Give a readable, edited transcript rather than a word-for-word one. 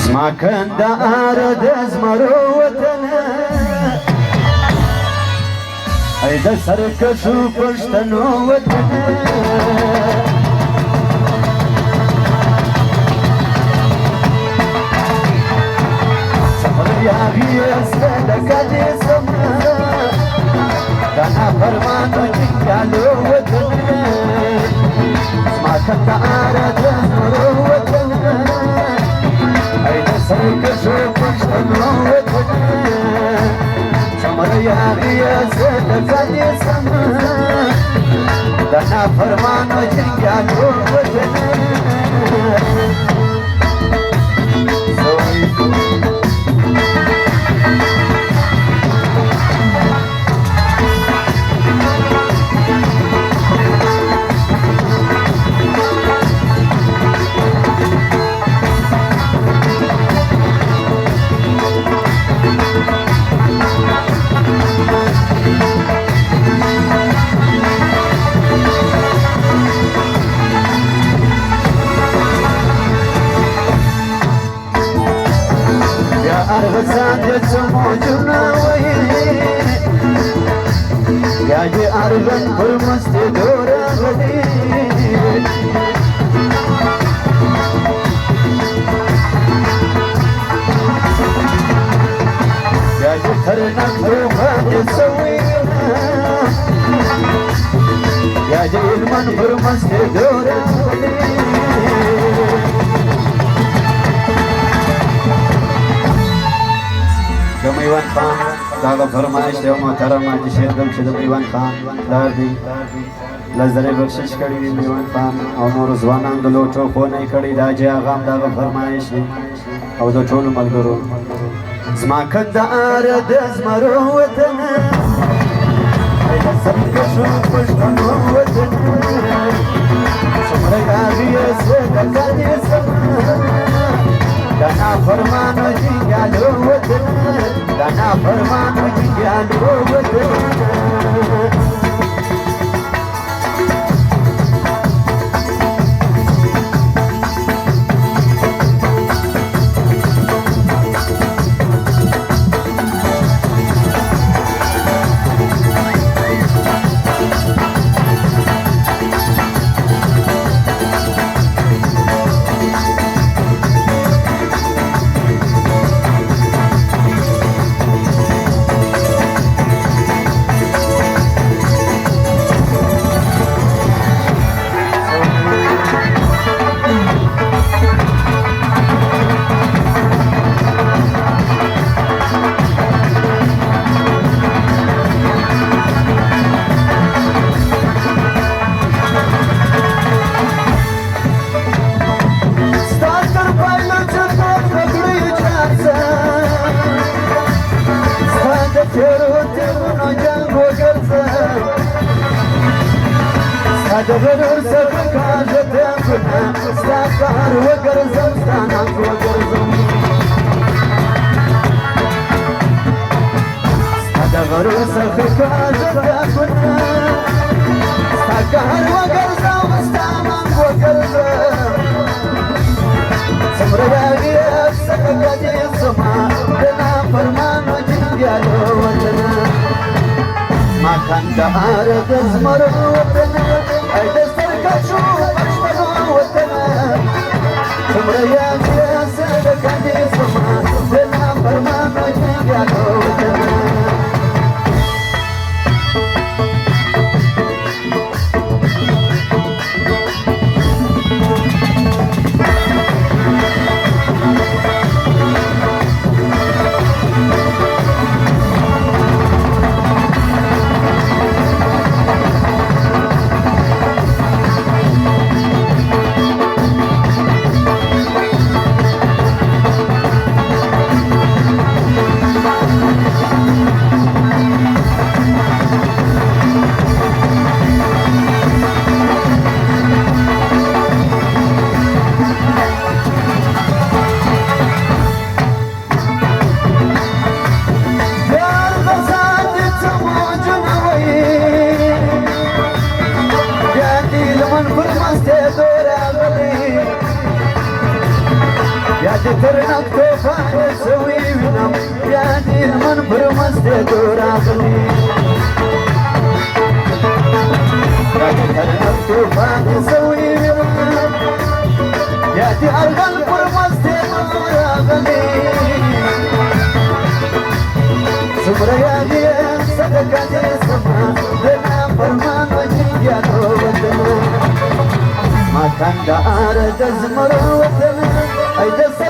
زما کندهار د زمرو وطن ای د سرکشو پښتنو وطن سفر یاري استه لکه دې سمه دا نافرمانو جنګیالو وطن زما کندهار د زمرو وطن ای د سرکشو پښتنو وطن سمر یاري استه لکه دې سمه دا نافرمانو جنګیالو وطن أرغسان يسمو جناوي ياجي أرغن برمست دورا غدي ياجي ترنك دوخان يسوي ياجي المن برمست دورا غدي میوان خان دا فرمایش دی محترم حاجی شیر دم چې د میوان خان پلار دی لزرې بخشش کړی دی میوان خان او نور ځوانان د لوټو خونې کړی دا چې هغه هم دغه فرمایش دی او د ټولو ملګرو زما کندهار د زمرو وطن ای د سرکشو پښتنو وطن څومره یاري استه لکه دې سمه دا نافرمانو جنګیالو وطن دا نافرمانو جنګیالو وطن دغرور سفکاژ تنگنا ستاکار وگرزم ستانک وگرزم دغرور سفکاژ تنگنا ستاکار وگرزم ستانک وگرزم سمر یاری افسکا جسما دنا فرمانو جنگیالو وطن ما کندهار د زمرو وطن ای د سرکشو پښتنو وطن څومره یاري استه لکه دې سمه د نافرمانو جنګیالو وطن دي ترنك توفان سوي بنام يا دي من برمستي دوراغلي يا دي ترنك توفان سوي بنام يا دي أرغل برمستي دوراغلي سمرا يا دي صدقة دي سمرا دنا فرمان وجي يا دوبتنا ما كان دار تزمر وطن أي دس